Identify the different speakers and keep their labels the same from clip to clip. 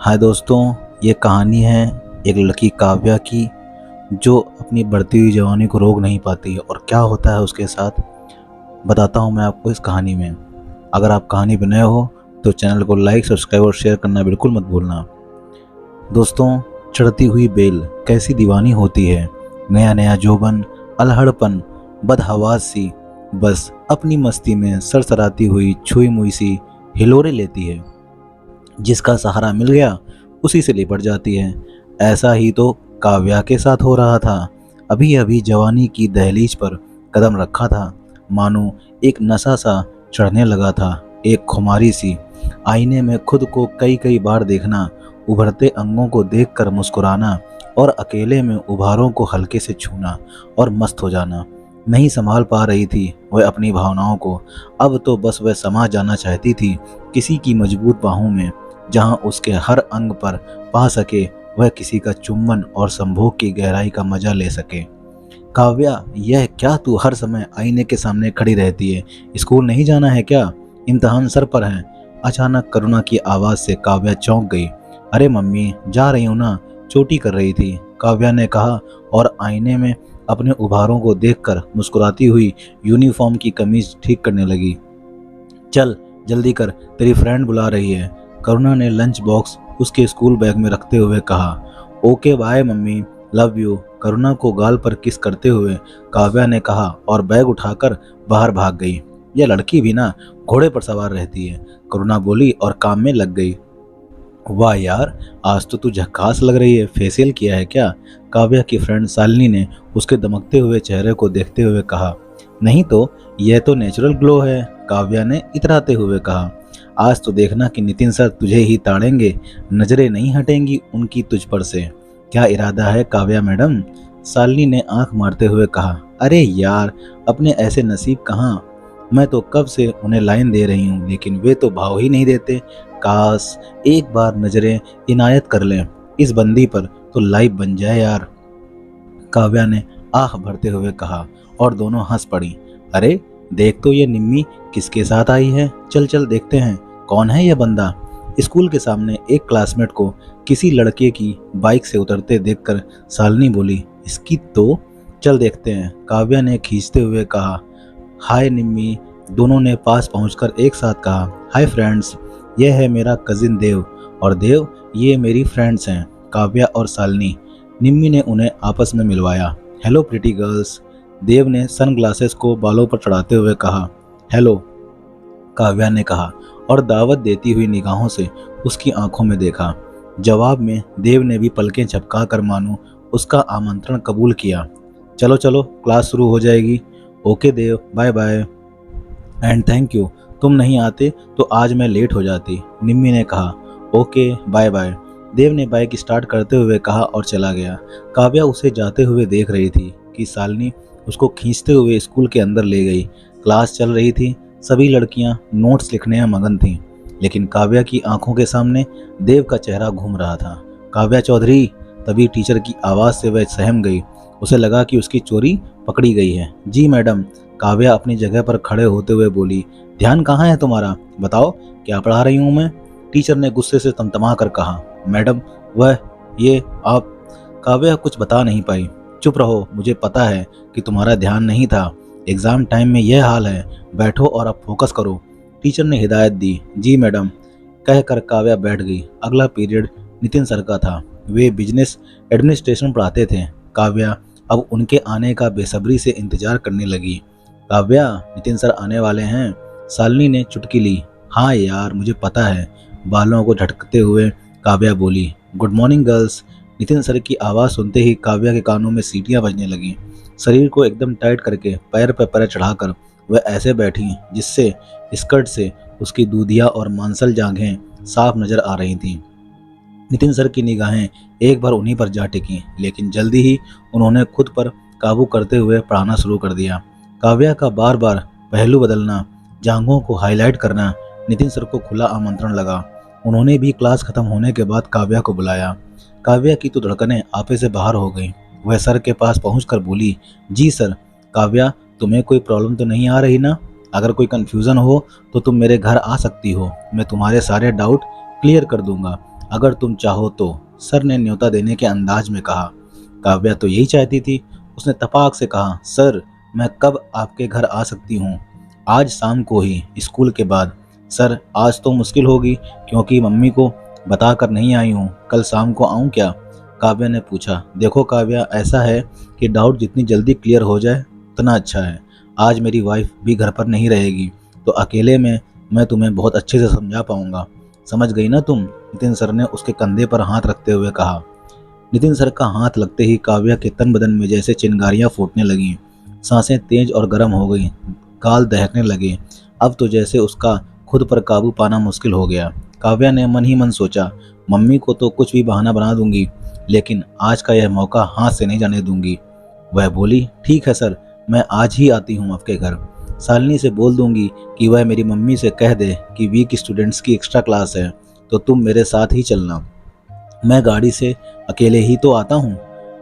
Speaker 1: हाय दोस्तों, ये कहानी है एक लड़की काव्या की जो अपनी बढ़ती हुई जवानी को रोक नहीं पाती है और क्या होता है उसके साथ बताता हूँ मैं आपको इस कहानी में। अगर आप कहानी पे नए हो तो चैनल को लाइक, सब्सक्राइब और शेयर करना बिल्कुल मत भूलना। दोस्तों, चढ़ती हुई बेल कैसी दीवानी होती है, नया नया जोबन, अलहड़पन, बदहवास सी, बस अपनी मस्ती में सरसराती हुई छुई मुई सी हिलोरे लेती है। जिसका सहारा मिल गया उसी से लिपट जाती है। ऐसा ही तो काव्या के साथ हो रहा था। अभी अभी जवानी की दहलीज पर कदम रखा था, मानो एक नशा सा चढ़ने लगा था, एक खुमारी सी। आईने में खुद को कई कई बार देखना, उभरते अंगों को देखकर मुस्कुराना और अकेले में उभारों को हल्के से छूना और मस्त हो जाना। नहीं संभाल पा रही थी वह अपनी भावनाओं को। अब तो बस वह समा जाना चाहती थी किसी की मजबूत बाहों में, जहां उसके हर अंग पर पा सके वह किसी का चुंबन और संभोग की गहराई का मजा ले सके। काव्या, यह क्या तू हर समय आईने के सामने खड़ी रहती है? स्कूल नहीं जाना है क्या? इम्तिहान सर पर है। अचानक करुणा की आवाज से काव्या चौंक गई। अरे मम्मी, जा रही हूँ ना, चोटी कर रही थी, काव्या ने कहा और आईने में अपने उभारों को देखकर मुस्कुराती हुई यूनिफॉर्म की कमीज ठीक करने लगी। चल जल्दी कर, तेरी फ्रेंड बुला रही है, करुणा ने लंच बॉक्स उसके स्कूल बैग में रखते हुए कहा। Okay bye mummy, love you, Karuna को गाल पर किस करते हुए काव्या ने कहा और बैग उठाकर बाहर भाग गई। यह लड़की भी ना घोड़े पर सवार रहती है, करुणा बोली और काम में लग गई। वाह यार, आज तो तू झकास लग रही है, फेशियल किया है क्या? काव्या की फ्रेंड शालिनी ने उसके दमकते हुए चेहरे को देखते हुए कहा। नहीं तो, यह तो नेचुरल ग्लो है, काव्या ने इतराते हुए कहा। आज तो देखना कि नितिन सर तुझे ही ताड़ेंगे, नजरें नहीं हटेंगी उनकी तुझ पर से। क्या इरादा है काव्या मैडम? शालिनी ने आंख मारते हुए कहा। अरे यार, अपने ऐसे नसीब कहाँ, मैं तो कब से उन्हें लाइन दे रही हूँ लेकिन वे तो भाव ही नहीं देते। काश एक बार नजरें इनायत कर लें इस बंदी पर तो लाइफ बन जाए यार, काव्या ने आह भरते हुए कहा और दोनों हंस पड़ी। अरे देख तो ये निम्मी किसके साथ आई है, चल चल देखते हैं कौन है यह बंदा। स्कूल के सामने एक क्लासमेट को किसी लड़के की बाइक से उतरते देखकर शालिनी बोली, इसकी तो चल देखते हैं, काव्या ने खींचते हुए कहा। हाय निम्मी, दोनों ने पास पहुंचकर एक साथ कहा। हाय फ्रेंड्स, यह है मेरा कजिन देव और देव ये मेरी फ्रेंड्स हैं काव्या और शालिनी। निम्मी ने उन्हें आपस में मिलवाया। हेलो प्रिटी गर्ल्स, देव ने सनग्लासेस को बालों पर चढ़ाते हुए कहा। हेलो, काव्या ने कहा और दावत देती हुई निगाहों से उसकी आंखों में देखा। जवाब में देव ने भी पलकें झपका कर मानो उसका आमंत्रण कबूल किया। चलो चलो, क्लास शुरू हो जाएगी। Okay Dev, bye bye and thank you, तुम नहीं आते तो आज मैं लेट हो जाती, निम्मी ने कहा। ओके बाय बाय, देव ने बाइक स्टार्ट करते हुए कहा और चला गया। काव्या उसे जाते हुए देख रही थी कि शालिनी उसको खींचते हुए स्कूल के अंदर ले गई। क्लास चल रही थी, सभी लड़कियां नोट्स लिखने में मगन थीं, लेकिन काव्या की आंखों के सामने देव का चेहरा घूम रहा था। काव्या चौधरी, तभी टीचर की आवाज़ से वह सहम गई। उसे लगा कि उसकी चोरी पकड़ी गई है। जी मैडम, काव्या अपनी जगह पर खड़े होते हुए बोली। ध्यान कहाँ है तुम्हारा, बताओ क्या पढ़ा रही हूँ मैं? टीचर ने गुस्से से तमतमा कर कहा। मैडम, वह ये आप, काव्या कुछ बता नहीं पाई। चुप रहो, मुझे पता है कि तुम्हारा ध्यान नहीं था, एग्जाम टाइम में यह हाल है, बैठो और अब फोकस करो, टीचर ने हिदायत दी। जी मैडम, कहकर काव्या बैठ गई। अगला पीरियड नितिन सर का था। वे बिजनेस एडमिनिस्ट्रेशन पढ़ाते थे। काव्या अब उनके आने का बेसब्री से इंतजार करने लगी। काव्या, नितिन सर आने वाले हैं, शालिनी ने चुटकी ली। हाँ यार, मुझे पता है, बालों को झटकते हुए काव्या बोली। Good morning girls. Nitin sir की आवाज़ सुनते ही काव्या के कानों में सीटियां बजने लगीं। शरीर को एकदम टाइट करके पैर पर पैर चढ़ाकर वह ऐसे बैठी जिससे स्कर्ट से उसकी दूधिया और मांसल जांघें साफ नजर आ रही थीं। नितिन सर की निगाहें एक बार उन्हीं पर जा टिकी, लेकिन जल्दी ही उन्होंने खुद पर काबू करते हुए पढ़ाना शुरू कर दिया। काव्या का बार बार पहलू बदलना, जांघों को हाईलाइट करना नितिन सर को खुला आमंत्रण लगा। उन्होंने भी क्लास खत्म होने के बाद काव्या को बुलाया। काव्या की तो धड़कनें आपे से बाहर हो गईं। वह सर के पास पहुंचकर बोली, जी सर। काव्या, तुम्हें कोई प्रॉब्लम तो नहीं आ रही ना? अगर कोई कन्फ्यूज़न हो तो तुम मेरे घर आ सकती हो, मैं तुम्हारे सारे डाउट क्लियर कर दूंगा। अगर तुम चाहो तो, सर ने न्योता देने के अंदाज में कहा। काव्या तो यही चाहती थी। उसने तपाक से कहा, सर मैं कब आपके घर आ सकती हूँ? आज शाम को ही, स्कूल के बाद। सर आज तो मुश्किल होगी क्योंकि मम्मी को बता कर नहीं आई हूँ। कल शाम को आऊँ क्या? काव्या ने पूछा। देखो काव्या, ऐसा है कि डाउट जितनी जल्दी क्लियर हो जाए उतना अच्छा है। आज मेरी वाइफ भी घर पर नहीं रहेगी तो अकेले में मैं तुम्हें बहुत अच्छे से समझा पाऊंगा। समझ गई ना तुम? नितिन सर ने उसके कंधे पर हाथ रखते हुए कहा। नितिन सर का हाथ लगते ही काव्या के तन बदन में जैसे चिंगारियां फूटने लगीं। सांसें तेज और गर्म हो गईं, गाल दहकने लगे। अब तो जैसे उसका खुद पर काबू पाना मुश्किल हो गया। काव्या ने मन ही मन सोचा, मम्मी को तो कुछ भी बहाना बना दूंगी, लेकिन आज का यह मौका हाथ से नहीं जाने दूंगी। वह बोली, ठीक है सर, मैं आज ही आती हूँ आपके घर। शालिनी से बोल दूंगी कि वह मेरी मम्मी से कह दे कि वीक स्टूडेंट्स की एक्स्ट्रा क्लास है, तो तुम मेरे साथ ही चलना। मैं गाड़ी से अकेले ही तो आता हूँ।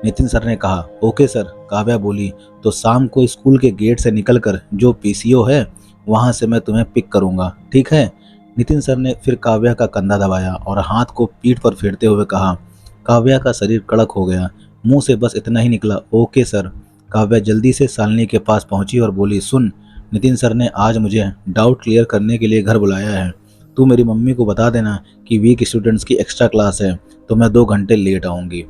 Speaker 1: नितिन सर ने कहा। ओके सर, काव्या बोली। तो शाम को स्कूल के गेट से निकलकर जो पीसीओ है वहाँ से मैं तुम्हें पिक करूँगा, ठीक है? नितिन सर ने फिर काव्या का कंधा दबाया और हाथ को पीठ पर फेरते हुए कहा। काव्या का शरीर कड़क हो गया। मुंह से बस इतना ही निकला, ओके सर। काव्या जल्दी से शालिनी के पास पहुंची और बोली, सुन, नितिन सर ने आज मुझे डाउट क्लियर करने के लिए घर बुलाया है। तू मेरी मम्मी को बता देना कि वीक स्टूडेंट्स की एक्स्ट्रा क्लास है, तो मैं 2 घंटे लेट आऊँगी।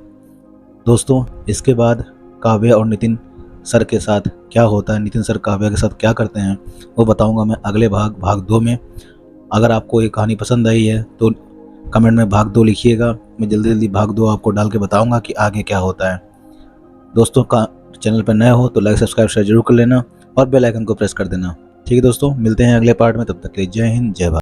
Speaker 1: दोस्तों, इसके बाद काव्या और नितिन सर के साथ क्या होता है, नितिन सर काव्या के साथ क्या करते हैं, वो बताऊंगा मैं अगले भाग 2 में। अगर आपको ये कहानी पसंद आई है तो कमेंट में भाग 2 लिखिएगा। मैं जल्दी जल्दी भाग 2 आपको डाल के बताऊंगा कि आगे क्या होता है। दोस्तों, का चैनल पर नए हो तो लाइक सब्सक्राइब शेयर जरूर कर लेना और बेल आइकन को प्रेस कर देना। ठीक है दोस्तों, मिलते हैं अगले पार्ट में। तब तक के लिए जय हिंद, जय भारत।